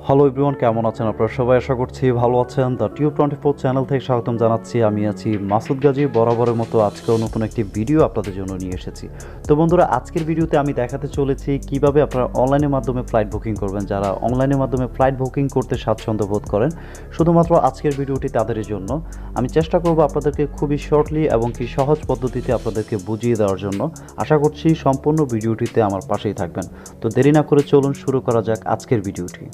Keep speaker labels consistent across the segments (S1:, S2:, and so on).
S1: Hello everyone, কেমন আছেন আপনারা সবাই? আশা করছি ভালো আছেন। দ্য টিউব 24 চ্যানেল থেকে স্বাগতম জানাচ্ছি। আমি আছি মাসুদ গাজী। বরাবরের মতো আজকেও নতুন একটি ভিডিও আপনাদের জন্য নিয়ে এসেছি। তো বন্ধুরা, আজকের ভিডিওতে আমি দেখাতে চলেছি কিভাবে আপনারা অনলাইনের মাধ্যমে ফ্লাইট বুকিং করবেন। যারা অনলাইনের মাধ্যমে ফ্লাইট বুকিং করতে স্বাচ্ছন্দ্য বোধ করেন, শুধুমাত্র আজকের ভিডিওটি তাদের জন্য। আমি চেষ্টা করব আপনাদেরকে খুবই শর্টলি এবং কি সহজ পদ্ধতিতে আপনাদেরকে বুঝিয়ে দেওয়ার জন্য। আশা করছি সম্পূর্ণ ভিডিওটিতে আমার পাশেই থাকবেন। তো দেরি না করে চলুন শুরু করা যাক আজকের ভিডিওটি।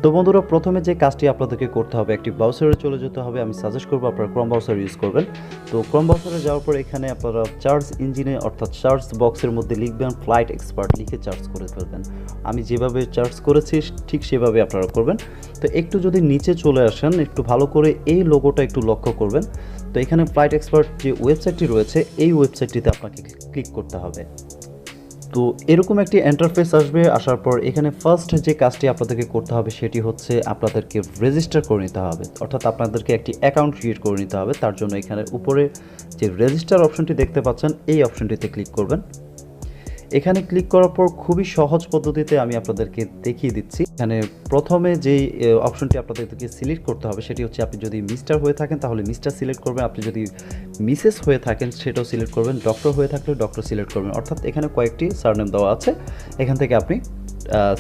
S1: তো বন্ধুরা, প্রথমে যে কাজটি আপনাদেরকে করতে হবে, একটি ব্রাউজারে চলে যেতে হবে। আমি সাজেস্ট করবো আপনারা ক্রোম ব্রাউজার ইউজ করবেন। তো ক্রোম ব্রাউজারে যাওয়ার পর এখানে আপনারা সার্চ ইঞ্জিনে অর্থাৎ সার্চ বক্সের মধ্যে লিখবেন ফ্লাইট এক্সপার্ট, লিখে সার্চ করে ফেলবেন। আমি যেভাবে সার্চ করেছি ঠিক সেভাবে আপনারা করবেন। তো একটু যদি নিচে চলে আসেন, একটু ভালো করে এই লোগোটা একটু লক্ষ্য করবেন। তো এখানে ফ্লাইট এক্সপার্ট যে ওয়েবসাইটটি রয়েছে, এই ওয়েবসাইটটিতে আপনাকে ক্লিক করতে হবে। তো এরকম একটি ইন্টারফেস আসবে। আসার পর এখানে ফার্স্ট যে কাজটি আপনাদেরকে করতে হবে সেটি হচ্ছে আপনাদেরকে রেজিস্টার করে নিতে হবে, অর্থাৎ আপনাদেরকে একটি অ্যাকাউন্ট ক্রিয়েট করে নিতে হবে। তার জন্য এখানে উপরে যে রেজিস্টার অপশনটি দেখতে পাচ্ছেন, এই অপশনটিতে ক্লিক করবেন। এখানে ক্লিক করার পর খুবই সহজ পদ্ধতিতে আমি আপনাদেরকে দেখিয়ে দিচ্ছি। এখানে প্রথমে যেই অপশনটি আপনাদেরকে সিলেক্ট করতে হবে সেটি হচ্ছে, আপনি যদি মিস্টার হয়ে থাকেন তাহলে মিস্টার সিলেক্ট করবেন, আপনি যদি মিসেস হয়ে থাকেন সেটাও সিলেক্ট করবেন, ডক্টর হয়ে থাকলে ডক্টর সিলেক্ট করবেন। অর্থাৎ এখানে কয়েকটি সারনেম দেওয়া আছে, এখান থেকে আপনি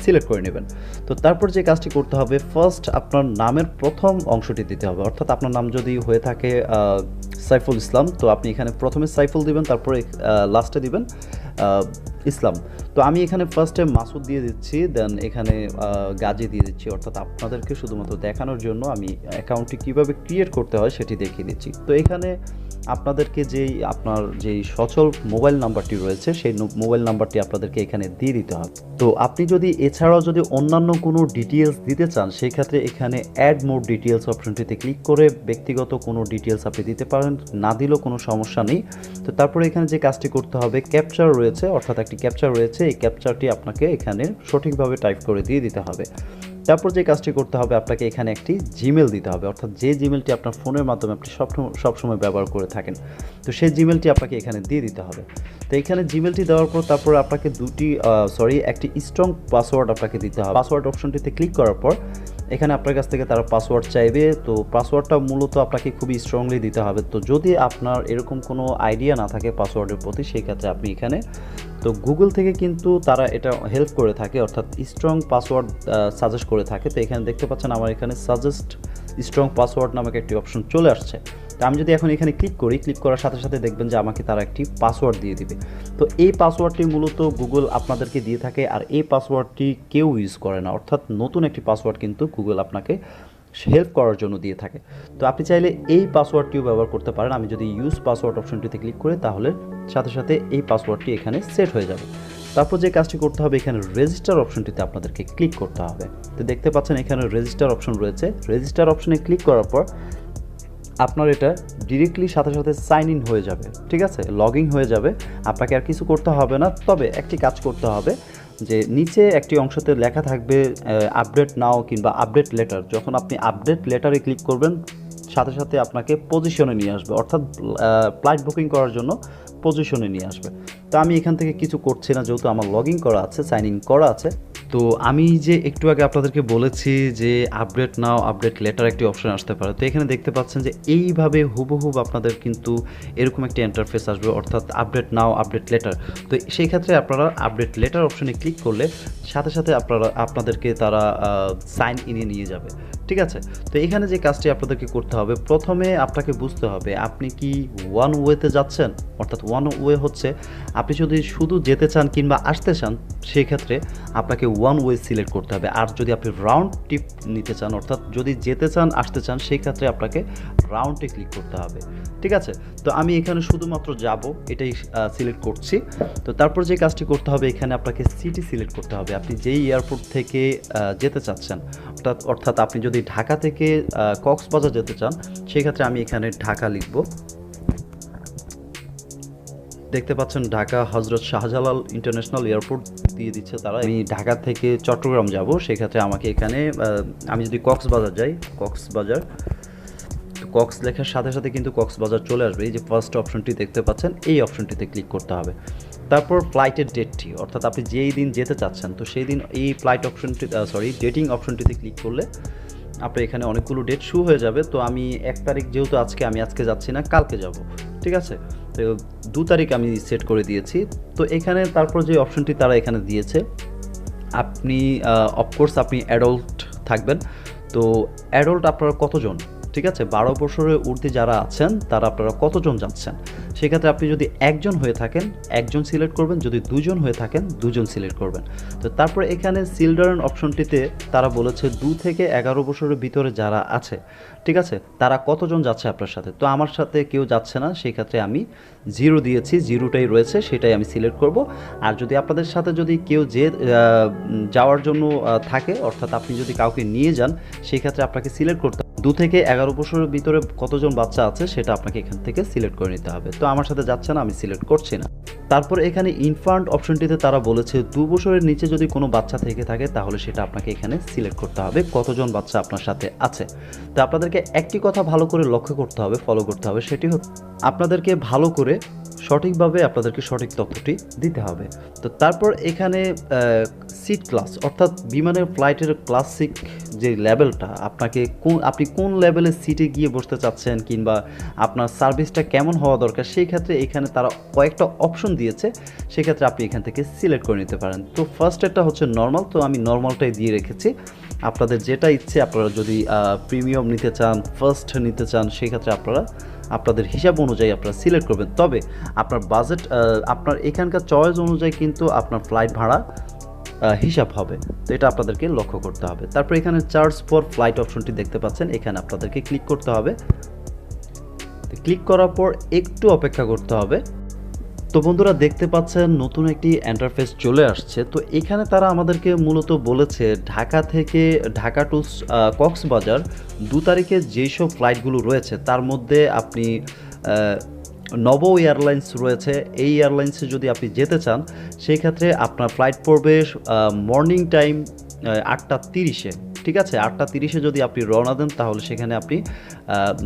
S1: সিলেক্ট করে নেবেন। তো তারপর যে কাজটি করতে হবে, ফার্স্ট আপনার নামের প্রথম অংশটি দিতে হবে। অর্থাৎ আপনার নাম যদি হয়ে থাকে সাইফুল ইসলাম, তো আপনি এখানে প্রথমে সাইফুল দিবেন, তারপরে লাস্টে দিবেন ইসলাম। তো আমি এখানে ফার্স্টে মাসুদ দিয়ে দিচ্ছি, দেন এখানে গাজী দিয়ে দিচ্ছি। অর্থাৎ আপনাদেরকে শুধুমাত্র দেখানোর জন্য আমি অ্যাকাউন্টটি কীভাবে ক্রিয়েট করতে হয় সেটি দেখিয়ে দিচ্ছি। তো এখানে আপনাদেরকে আপনার যেই সচল মোবাইল নাম্বারটি রয়েছে সেই মোবাইল নাম্বারটি আপনাদেরকে এখানে দিয়ে দিতে হবে। তো আপনি যদি এছাড়াও যদি অন্যান্য কোনো ডিটেলস দিতে চান, সেই ক্ষেত্রে এখানে অ্যাড মোর ডিটেলস অপশনটিতে ক্লিক করে ব্যক্তিগত কোনো ডিটেলস আপনি দিতে পারেন, না দিলেও কোনো সমস্যা নেই। তো তারপরে এখানে যে কাজটি করতে হবে, ক্যাপচার রয়েছে, অর্থাৎ একটি ক্যাপচার রয়েছে, এই ক্যাপচারটি আপনাকে এখানে সঠিকভাবে টাইপ করে দিয়ে দিতে হবে। তারপর যে কাজটি করতে হবে, আপনাকে এখানে একটি জিমেল দিতে হবে, অর্থাৎ যে জিমেলটি আপনার ফোনের মাধ্যমে আপনি সবসময় ব্যবহার করে থাকেন, তো সেই জিমেলটি আপনাকে এখানে দিয়ে দিতে হবে। তো এখানে জিমেলটি দেওয়ার পর তারপর আপনাকে একটি স্ট্রং পাসওয়ার্ড আপনাকে দিতে হবে। পাসওয়ার্ড অপশনটিতে ক্লিক করার পর এখানে আপনার কাছ থেকে তারা পাসওয়ার্ড চাইবে। তো পাসওয়ার্ডটা মূলত আপনাকে খুবই স্ট্রংলি দিতে হবে। তো যদি আপনার এরকম কোনো আইডিয়া না থাকে পাসওয়ার্ডের প্রতি, সেই ক্ষেত্রে আপনি এখানে তো গুগল থেকে কিন্তু তারা এটা হেল্প করে থাকে, অর্থাৎ স্ট্রং পাসওয়ার্ড সাজেস্ট করে থাকে। তো এখানে দেখতে পাচ্ছেন আমার এখানে সাজেস্ট স্ট্রং পাসওয়ার্ড নামক একটি অপশন চলে আসছে। তো আমি যদি এখন এখানে ক্লিক করি, ক্লিক করার সাথে সাথে দেখবেন যে আমাকে তারা একটি পাসওয়ার্ড দিয়ে দিবে। তো এই পাসওয়ার্ডটি মূলত গুগল আপনাদেরকে দিয়ে থাকে, আর এই পাসওয়ার্ডটি কেউ ইউজ করে না, অর্থাৎ নতুন একটি পাসওয়ার্ড কিন্তু গুগল আপনাকে হেল্প করার জন্য দিয়ে থাকে। তো আপনি চাইলে এই পাসওয়ার্ডটিও ব্যবহার করতে পারেন। আমি যদি ইউজ পাসওয়ার্ড অপশনটিতে ক্লিক করি, তাহলে সাথে সাথে এই পাসওয়ার্ডটি এখানে সেট হয়ে যাবে। তারপর যে কাজটি করতে হবে, এখানে রেজিস্টার অপশনটিতে আপনাদেরকে ক্লিক করতে হবে। তো দেখতে পাচ্ছেন এখানে রেজিস্টার অপশন রয়েছে। রেজিস্টার অপশনে ক্লিক করার পর আপনার এটা ডিরেক্টলি সাথে সাথে সাইন ইন হয়ে যাবে, ঠিক আছে, লগ ইন হয়ে যাবে। আপনাকে আর কিছু করতে হবে না, তবে একটি কাজ করতে হবে যে নিচে একটি অংশতে লেখা থাকবে আপডেট নাও কিংবা আপডেট লেটার। যখন আপনি আপডেট লেটারে ক্লিক করবেন, সাথে সাথে আপনাকে পজিশনে নিয়ে আসবে, অর্থাৎ ফ্লাইট বুকিং করার জন্য পজিশনে নিয়ে আসবে। তো আমি এখান থেকে কিছু করছি না, যেহেতু আমার লগ ইন করা আছে, সাইন ইন করা আছে। তো আমি যে একটু আগে আপনাদেরকে বলেছি যে আপডেট নাও আপডেট লেটার একটি অপশন আসতে পারে। তো এখানে দেখতে পাচ্ছেন যে এইভাবে হুবহুব আপনাদের কিন্তু এরকম একটি ইন্টারফেস আসবে, অর্থাৎ আপডেট নাও আপডেট লেটার। তো সেই ক্ষেত্রে আপনারা আপডেট লেটার অপশনে ক্লিক করলে সাথে সাথে আপনাদেরকে তারা সাইন ইনে নিয়ে যাবে, ঠিক আছে। তো এখানে যে কাজটি আপনাদেরকে করতে হবে, প্রথমে আপনাকে বুঝতে হবে আপনি কি ওয়ান ওয়েতে যাচ্ছেন। অর্থাৎ ওয়ান ওয়ে হচ্ছে আপনি যদি শুধু যেতে চান কিংবা আসতে চান, সেই ক্ষেত্রে আপনাকে ওয়ান ওয়ে সিলেক্ট করতে হবে। আর যদি আপনি রাউন্ড ট্রিপ নিতে চান, অর্থাৎ যদি যেতে চান আসতে চান, সেই ক্ষেত্রে আপনাকে রাউন্ডে ক্লিক করতে হবে, ঠিক আছে। তো আমি এখানে শুধুমাত্র যাব এটাই সিলেক্ট করছি। তো তারপর যে কাজটি করতে হবে, এখানে আপনাকে সিটি সিলেক্ট করতে হবে, আপনি যেই এয়ারপোর্ট থেকে যেতে চাচ্ছেন। অর্থাৎ আপনি যদি ঢাকা থেকে কক্সবাজার যেতে চান, সেই ক্ষেত্রে আমি এখানে ঢাকা লিখব। দেখতে পাচ্ছেন ঢাকা হজরত শাহজালাল ইন্টারন্যাশনাল এয়ারপোর্ট দিয়ে দিচ্ছে তারা। আমি ঢাকা থেকে চট্টগ্রাম যাব, সেক্ষেত্রে আমাকে এখানে আমি যদি কক্সবাজার যাই, কক্স লেখার সাথে সাথে কিন্তু কক্সবাজার চলে আসবে। এই যে ফার্স্ট অপশনটি দেখতে পাচ্ছেন, এই অপশনটিতে ক্লিক করতে হবে। তারপর ফ্লাইটের ডেটটি, অর্থাৎ আপনি যেই দিন যেতে চাচ্ছেন, তো সেই দিন এই ফ্লাইট অপশনটি ডেটিং অপশনটিতে ক্লিক করলে আপনার এখানে অনেকগুলো ডেট শো হয়ে যাবে। তো আমি 1 তারিখ যেহেতু আমি আজকে যাচ্ছি না, কালকে যাব, ঠিক আছে। তো 2 তারিখ আমি সেট করে দিয়েছি। তো এখানে তারপর যে অপশনটি তারা এখানে দিয়েছে, আপনি অফকোর্স আপনি অ্যাডাল্ট থাকবেন। তো অ্যাডাল্ট আপনারা কতজন, ঠিক আছে, 12 বছরের ঊর্ধ্বে যারা আছেন তারা আপনারা কতজন যাচ্ছেন, সেক্ষেত্রে আপনি যদি একজন হয়ে থাকেন একজন সিলেক্ট করবেন, যদি দুজন হয়ে থাকেন দুজন সিলেক্ট করবেন। তো তারপর এখানে চিলড্রেন অপশনটিতে তারা বলেছে 2 থেকে 11 বছরের ভিতরে যারা আছে, ঠিক আছে, তারা কতজন যাচ্ছে আপনার সাথে। তো আমার সাথে কেউ যাচ্ছে না, সেই ক্ষেত্রে আমি 0 দিয়েছি, 0টাই রয়েছে, সেটাই আমি সিলেক্ট করব। আর যদি আপনাদের সাথে যদি কেউ যাওয়ার জন্য থাকে, অর্থাৎ আপনি যদি কাউকে নিয়ে যান, সেই ক্ষেত্রে আপনাকে সিলেক্ট করতে 2 থেকে 11 বছরের ভিতরে কতজন বাচ্চা আছে সেটা আপনাকে এখান থেকে সিলেক্ট করে নিতে হবে। তো আমার সাথে যাচ্ছে না, আমি সিলেক্ট করছি না। তারপর এখানে ইনফ্যান্ট অপশনটিতে তারা বলেছে 2 বছরের নিচে যদি কোনো বাচ্চা থেকে থাকে তাহলে সেটা আপনাকে এখানে সিলেক্ট করতে হবে কতজন বাচ্চা আপনার সাথে আছে। তো আপনাদেরকে একটি কথা ভালো করে লক্ষ্য করতে হবে, ফলো করতে হবে, সেটি হচ্ছে আপনাদেরকে ভালো করে সঠিকভাবে আপনাদেরকে সঠিক তথ্যটি দিতে হবে। তো তারপর এখানে সিট ক্লাস, অর্থাৎ বিমানের ফ্লাইটের ক্লাসিক যে লেভেলটা, আপনি কোন লেভেলের সিটে গিয়ে বসতে চাচ্ছেন কিংবা আপনার সার্ভিসটা কেমন হওয়া দরকার, সেই ক্ষেত্রে এখানে তারা কয়েকটা অপশন দিয়েছে, সেক্ষেত্রে আপনি এখান থেকে সিলেক্ট করে নিতে পারেন। তো ফার্স্ট একটা হচ্ছে নর্মাল, তো আমি নর্মালটাই দিয়ে রেখেছি। আপনাদের যেটা ইচ্ছে, আপনারা যদি প্রিমিয়াম নিতে চান, ফার্স্ট নিতে চান, সেই ক্ষেত্রে আপনাদের হিসাব অনুযায়ী আপনারা সিলেক্ট করবেন। তবে আপনার বাজেট, আপনার এখানকার চয়েস অনুযায়ী কিন্তু আপনার ফ্লাইট ভাড়া হিসাব হবে। তো এটা আপনাদেরকে লক্ষ্য করতে হবে। তারপর এখানে চার্জ ফর ফ্লাইট অপশনটি দেখতে পাচ্ছেন, এখানে আপনাদেরকে ক্লিক করতে হবে। ক্লিক করার পর একটু অপেক্ষা করতে হবে। তো বন্ধুরা দেখতে পাচ্ছেন নতুন একটি ইন্টারফেস চলে আসছে। তো এখানে তারা আমাদেরকে মূলত বলেছে ঢাকা টু কক্সবাজার 2 তারিখে যেসব ফ্লাইটগুলো রয়েছে তার মধ্যে আপনি নব এয়ারলাইন্স রয়েছে। এই এয়ারলাইন্সে যদি আপনি যেতে চান, সেই ক্ষেত্রে আপনার ফ্লাইট পড়বে মর্নিং টাইম 8:30-এ, ঠিক আছে। 8:30-এ যদি আপনি রওনা দেন তাহলে সেখানে আপনি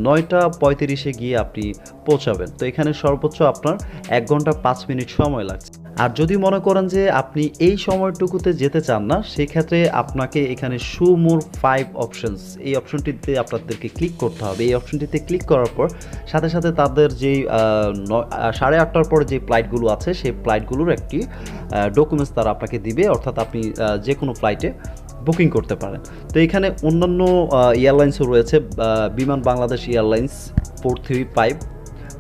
S1: 9:35-এ গিয়ে আপনি পৌঁছাবেন। তো এখানে সর্বোচ্চ আপনার 1 ঘন্টা 5 মিনিট সময় লাগছে। আর যদি মনে করেন যে আপনি এই সময়টুকুতে যেতে চান না, সেই ক্ষেত্রে আপনাকে এখানে শো মোর 5 অপশনস, এই অপশনটিতে আপনাদেরকে ক্লিক করতে হবে। এই অপশনটিতে ক্লিক করার পর সাথে সাথে তাদের যেই 8:30টার পর যে ফ্লাইটগুলো আছে সেই ফ্লাইটগুলোর একটি ডকুমেন্টস তারা আপনাকে দিবে, অর্থাৎ আপনি যে কোনো ফ্লাইটে বুকিং করতে পারেন। তো এখানে অন্যান্য এয়ারলাইন্সও রয়েছে, বিমান বাংলাদেশ এয়ারলাইন্স 435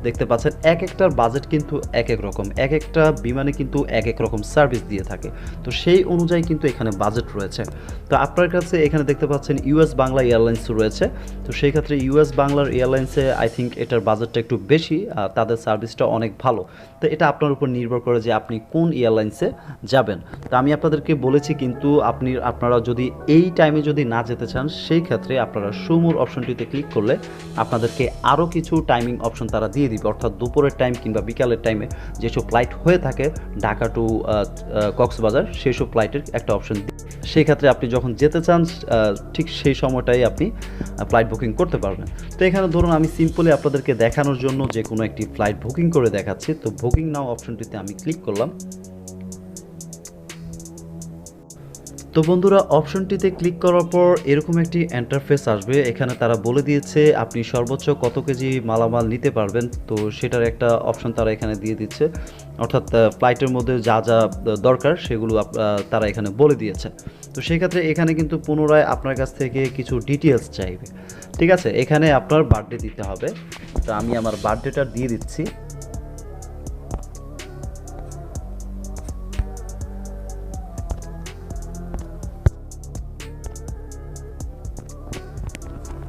S1: দেখতে পাচ্ছেন। এক একটার বাজেট কিন্তু এক এক রকম, এক একটা বিমানে কিন্তু এক এক রকম সার্ভিস দিয়ে থাকে। তো সেই অনুযায়ী কিন্তু এখানে বাজেট রয়েছে। তো আপনার কাছে এখানে দেখতে পাচ্ছেন ইউএস বাংলা এয়ারলাইন্স রয়েছে। তো সেই ক্ষেত্রে ইউএস বাংলার এয়ারলাইন্সে আই থিঙ্ক এটার বাজেটটা একটু বেশি, তাদের সার্ভিসটা অনেক ভালো। তো এটা আপনার উপর নির্ভর করে যে আপনি কোন এয়ারলাইন্সে যাবেন। তো আমি আপনাদেরকে বলেছি, কিন্তু আপনারা যদি এই টাইমে যদি না যেতে চান, সেই ক্ষেত্রে আপনারা সুমুর অপশনটিতে ক্লিক করলে আপনাদেরকে আরও কিছু টাইমিং অপশন তারা দিয়ে দিবে, অর্থাৎ দুপুরের টাইম কিংবা বিকালের টাইমে যেসব ফ্লাইট হয়ে থাকে ঢাকা টু কক্সবাজার, সেসব ফ্লাইটের একটা অপশন। সেই ক্ষেত্রে আপনি যখন যেতে চান ঠিক সেই সময়টাই আপনি ফ্লাইট বুকিং করতে পারবেন। তো এখানে ধরুন আমি সিম্পলি আপনাদেরকে দেখানোর জন্য যে কোনো একটি ফ্লাইট বুকিং করে দেখাচ্ছি। তো বুকিং নাও অপশনটিতে আমি ক্লিক করলাম। তো বন্ধুরা অপশনটিতে ক্লিক করার পর এরকম একটি ইন্টারফেস আসবে। এখানে তারা বলে দিয়েছে আপনি সর্বোচ্চ কত কেজি মালামাল নিতে পারবেন। তো সেটার একটা অপশন তারা এখানে দিয়ে দিচ্ছে, অর্থাৎ ফ্লাইটের মধ্যে যা যা দরকার সেগুলো তারা এখানে বলে দিয়েছে। তো সেই ক্ষেত্রে এখানে কিন্তু পুনরায় আপনার কাছ থেকে কিছু ডিটেলস চাইবে, ঠিক আছে। এখানে আপনার বার্থডে দিতে হবে। তো আমি আমার বার্থডেটা দিয়ে দিচ্ছি।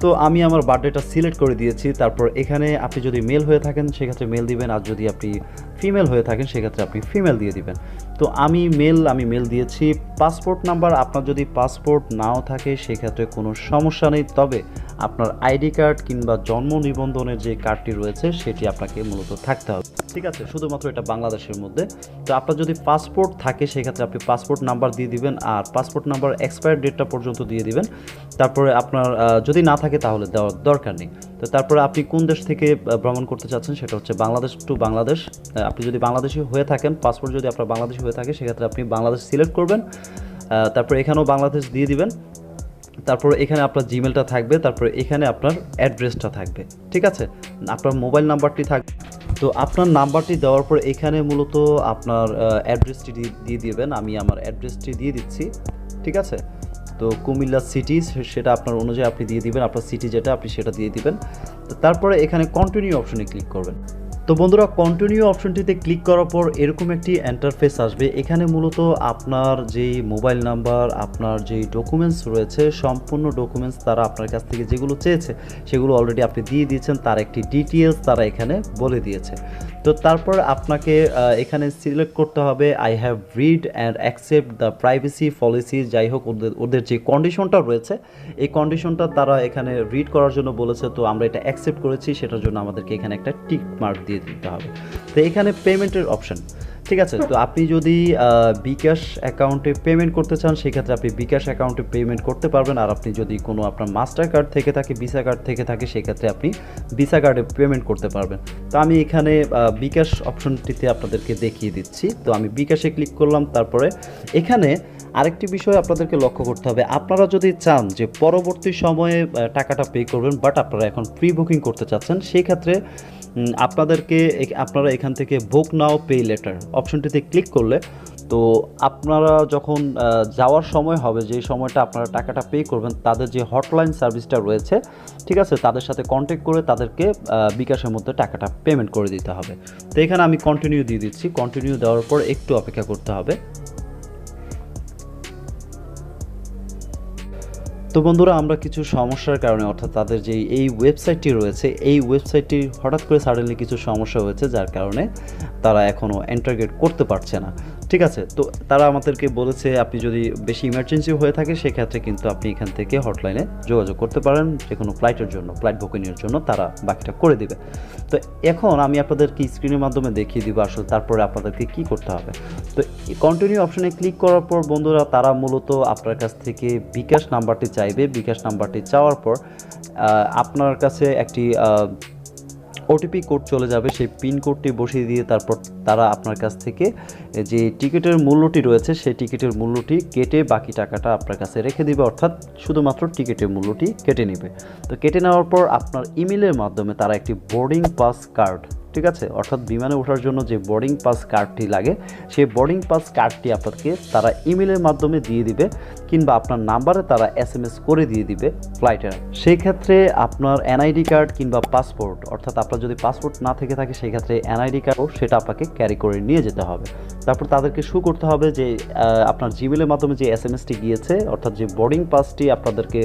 S1: তো আমি আমার বার্থডেটা সিলেক্ট করে দিয়েছি। তারপর এখানে আপনি যদি মেল হয়ে থাকেন সেক্ষেত্রে মেল দিবেন, আর যদি আপনি ফিমেল হয়ে থাকেন সেক্ষেত্রে আপনি ফিমেল দিয়ে দিবেন। তো আমি মেল দিয়েছি। পাসপোর্ট নাম্বার, আপনার যদি পাসপোর্ট নাও থাকে সেক্ষেত্রে কোনো সমস্যা নেই, তবে আপনার আইডি কার্ড কিংবা জন্ম নিবন্ধনের যে কার্ডটি রয়েছে সেটি আপনাকে মূলত থাকতে হবে, ঠিক আছে, শুধুমাত্র এটা বাংলাদেশের মধ্যে। তো আপনার যদি পাসপোর্ট থাকে সেক্ষেত্রে আপনি পাসপোর্ট নাম্বার দিয়ে দিবেন, আর পাসপোর্ট নাম্বার এক্সপায়ার ডেটটা পর্যন্ত দিয়ে দিবেন। তারপরে আপনার যদি না থাকে তাহলে দেওয়ার দরকার নেই। তো তারপরে আপনি কোন দেশ থেকে ভ্রমণ করতে চাচ্ছেন সেটা হচ্ছে বাংলাদেশ টু বাংলাদেশ। আপনি যদি বাংলাদেশি হয়ে থাকেন, পাসপোর্ট যদি আপনার বাংলাদেশি হয়ে থাকে সেক্ষেত্রে আপনি বাংলাদেশ সিলেক্ট করবেন। তারপরে এখানেও বাংলাদেশ দিয়ে দিবেন। তারপরে এখানে আপনার জিমেলটা থাকবে, তারপরে এখানে আপনার অ্যাড্রেসটা থাকবে, ঠিক আছে, আপনার মোবাইল নাম্বারটি থাকবে। তো আপনার নাম্বারটি দেওয়ার পর এখানে মূলত আপনার অ্যাড্রেসটি দিয়ে দিবেন। আমি আমার অ্যাড্রেসটি দিয়ে দিচ্ছি, ঠিক আছে। তো কুমিল্লা সিটি, সেটা আপনার অনুযায়ী আপনি দিয়ে দিবেন, আপনার সিটি যেটা আপনি সেটা দিয়ে দিবেন। তো তারপরে এখানে কন্টিনিউ অপশনে ক্লিক করবেন। তো বন্ধুরা, কন্টিনিউ অপশনটিতে ক্লিক করার পর এরকম একটি ইন্টারফেস আসবে। এখানে মূলত আপনার যেই মোবাইল নাম্বার, আপনার যেই ডকুমেন্টস রয়েছে, সম্পূর্ণ ডকুমেন্টস তারা আপনার কাছ থেকে যেগুলো চেয়েছে সেগুলো অলরেডি আপনি দিয়ে দিয়েছেন, তার একটি ডিটেলস তারা এখানে বলে দিয়েছে। তো তারপর আপনাকে এখানে সিলেক্ট করতে হবে I have read and accept the privacy policy, যাই হোক ওদের যে কন্ডিশনটা রয়েছে এই কন্ডিশনটা তারা এখানে রিড করার জন্য বলেছে। তো আমরা এটা অ্যাকসেপ্ট করেছি, সেটার জন্য আমাদেরকে এখানে একটা টিক মার্ক দিয়ে দিতে হবে। তো এখানে পেমেন্টের অপশন, ঠিক আছে। তো আপনি যদি বিকাশ অ্যাকাউন্টে পেমেন্ট করতে চান সেক্ষেত্রে আপনি বিকাশ অ্যাকাউন্টে পেমেন্ট করতে পারবেন, আর আপনি যদি কোনো আপনার মাস্টার কার্ড থেকে থাকে, ভিসা কার্ড থেকে থাকে, সেক্ষেত্রে আপনি ভিসা কার্ডে পেমেন্ট করতে পারবেন। তো আমি এখানে বিকাশ অপশনটিতে আপনাদেরকে দেখিয়ে দিচ্ছি। তো আমি বিকাশে ক্লিক করলাম। তারপরে এখানে আরেকটি বিষয় আপনাদেরকে লক্ষ্য করতে হবে, আপনারা যদি চান যে পরবর্তী সময়ে টাকাটা পে করবেন, বাট আপনারা এখন প্রি বুকিং করতে চাচ্ছেন, সেই ক্ষেত্রে আপনারা এখান থেকে বুক নাও পে লেটার অপশনটিতে ক্লিক করলে, তো আপনারা যখন যাওয়ার সময় হবে, যে সময়টা আপনারা টাকাটা পে করবেন, তাদের যে হটলাইন সার্ভিসটা রয়েছে, ঠিক আছে, তাদের সাথে কন্ট্যাক্ট করে তাদেরকে বিকাশের মধ্যে টাকাটা পেমেন্ট করে দিতে হবে। তো এখানে আমি কন্টিনিউ দিয়ে দিচ্ছি। কন্টিনিউ দেওয়ার পর একটু অপেক্ষা করতে হবে। তো বন্ধুরা, আমরা কিছু সমস্যার কারণে, অর্থাৎ তাদের যে এই ওয়েবসাইটটি রয়েছে, এই ওয়েবসাইটটি হঠাৎ করে সাডেনলি কিছু সমস্যা হয়েছে, যার কারণে তারা এখনও ইন্টারগ্রেট করতে পারছে না, ঠিক আছে। তো তারা আমাদেরকে বলেছে আপনি যদি বেশি ইমার্জেন্সি হয়ে থাকে সেক্ষেত্রে কিন্তু আপনি এখান থেকে হটলাইনে যোগাযোগ করতে পারেন, যে কোনো ফ্লাইটের জন্য, ফ্লাইট বুকিংয়ের জন্য তারা বাকিটা করে দিবে। তো এখন আমি আপনাদেরকে স্ক্রিনের মাধ্যমে দেখিয়ে দিব আসলে তারপরে আপনাদেরকে কি করতে হবে। তো কন্টিনিউ অপশনে ক্লিক করার পর বন্ধুরা, তারা মূলত আপনার কাছ থেকে বিকাশ নাম্বারটি চাইবে। বিকাশ নাম্বারটি চাওয়ার পর আপনার কাছে একটি ওটিপি কোড চলে যাবে, সেই পিন কোডটি বসিয়ে দিয়ে তারপর তারা আপনার কাছ থেকে যে টিকিটের মূল্যটি রয়েছে সেই টিকিটের মূল্যটি কেটে বাকি টাকাটা আপনার কাছে রেখে দিবে, অর্থাৎ শুধুমাত্র টিকিটের মূল্যটি কেটে নেবে। তো কেটে নেওয়ার পর আপনার ইমেলের মাধ্যমে তারা একটি বোর্ডিং পাস কার্ড, ঠিক আছে, অর্থাৎ বিমানে ওঠার জন্য যে বোর্ডিং পাস কার্ডটি লাগে সেই বোর্ডিং পাস কার্ডটি আপনাকে তারা ইমেলের মাধ্যমে দিয়ে দিবে, কিংবা আপনার নাম্বারে তারা SMS করে দিয়ে দিবে ফ্লাইটের। সেই ক্ষেত্রে আপনার NID কার্ড কিংবা পাসপোর্ট, অর্থাৎ আপনার যদি পাসপোর্ট না থেকে থাকে সেই ক্ষেত্রে NID কার্ড, সেটা আপনাকে ক্যারি করে নিয়ে যেতে হবে। তারপর তাদেরকে শো করতে হবে যে আপনার জিমেলের মাধ্যমে যে SMS-টি গিয়েছে, অর্থাৎ যে বোর্ডিং পাসটি আপনাদেরকে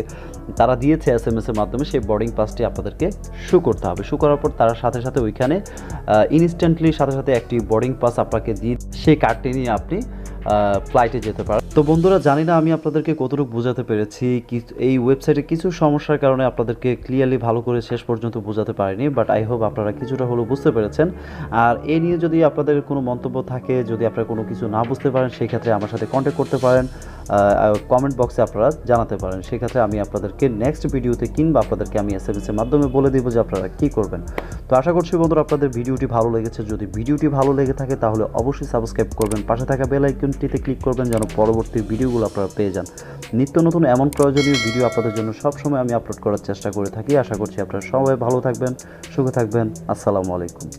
S1: তারা দিয়েছে SMS-এর মাধ্যমে, সেই বোর্ডিং পাসটি আপনাদেরকে শো করতে হবে। শো করার পর তার সাথে সাথে ওইখানে ইনস্ট্যান্টলি সাথে সাথে একটি বোর্ডিং পাস আপনাকে দিয়ে সেই কার্ডটি নিয়ে আপনি ফ্লাইটে যেতে পারেন। তো বন্ধুরা, জানি না আমি আপনাদেরকে কতটুকু বোঝাতে পেরেছি। এই ওয়েবসাইটে কিছু সমস্যার কারণে আপনাদেরকে ক্লিয়ারলি ভালো করে শেষ পর্যন্ত বোঝাতে পারিনি, বাট আই হোপ আপনারা কিছুটা হলেও বুঝতে পেরেছেন। আর এই নিয়ে যদি আপনাদের কোনো মন্তব্য থাকে, যদি আপনারা কোনো কিছু না বুঝতে পারেন, সেই ক্ষেত্রে আমার সাথে কন্ট্যাক্ট করতে পারেন, কমেন্ট বক্সে আপনারা জানাতে পারেন। সেক্ষেত্রে আমি আপনাদেরকে নেক্সট ভিডিওতে কিংবা আপনাদেরকে আমি SMS-এর মাধ্যমে বলে দেবো যে আপনারা কী করবেন। তো আশা করছি বন্ধুরা আপনাদের ভিডিওটি ভালো লেগেছে। যদি ভিডিওটি ভালো লেগে থাকে তাহলে অবশ্যই সাবস্ক্রাইব করবেন, পাশে থাকা বেল আইকনটিতে ক্লিক করবেন যেন পরবর্তী ভিডিওগুলো আপনারা পেয়ে যান। নিত্য নতুন এমন প্রয়োজনীয় ভিডিও আপনাদের জন্য সবসময় আমি আপলোড করার চেষ্টা করে থাকি। আশা করছি আপনারা সবাই ভালো থাকবেন, সুখে থাকবেন। আসসালামু আলাইকুম।